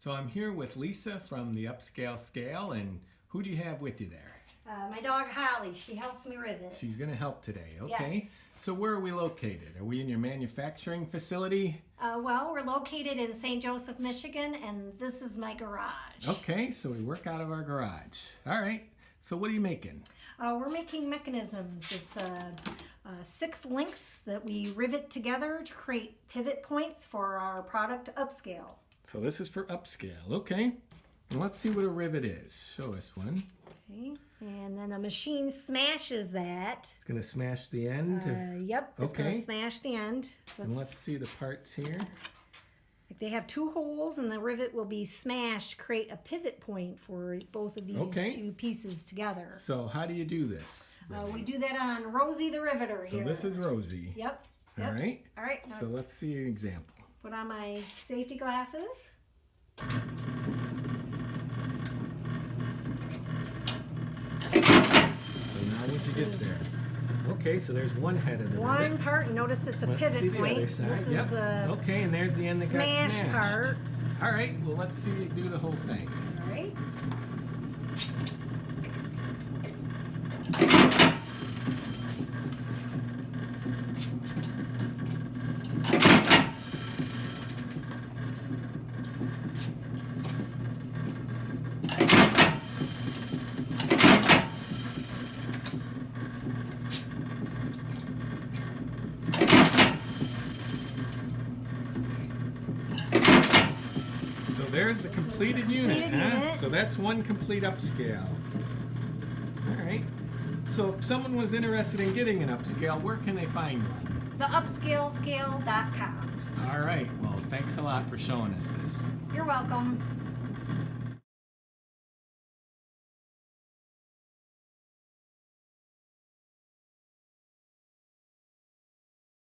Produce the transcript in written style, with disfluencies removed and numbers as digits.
So I'm here with Lisa from the UpScale Scale, and who do you have with you there? My dog Holly. She helps me rivet. She's going to help today, okay? Yes. So where are we located? Are we in your manufacturing facility? Well, we're located in St. Joseph, Michigan, and this is my garage. Okay, so we work out of our garage. All right, so what are you making? We're making mechanisms. It's 6 links that we rivet together to create pivot points for our product UpScale. So this is for UpScale, okay? And let's see what a rivet is. Show us one. Okay, and then a machine smashes that. It's going to smash the end. Yep, it's going to smash the end. And let's see the parts here. They have 2 holes, and the rivet will be smashed, create a pivot point for both of these 2 pieces together. So how do you do this? We do that on Rosie the Riveter here. So this is Rosie. Yep. All right. All right. So let's see an example. Put on my safety glasses. So now what you get there? Okay, so there's one head of the one rivet. part, and notice it's a Let's pivot see the point. other side. This is the okay, and there's the end that got smashed. part. All right, well let's see you do the whole thing. All right. So there's the completed unit, huh? So that's one complete UpScale. All right. So if someone was interested in getting an UpScale, where can they find one? The UpScaleScale.com. All right. Well, thanks a lot for showing us this. You're welcome.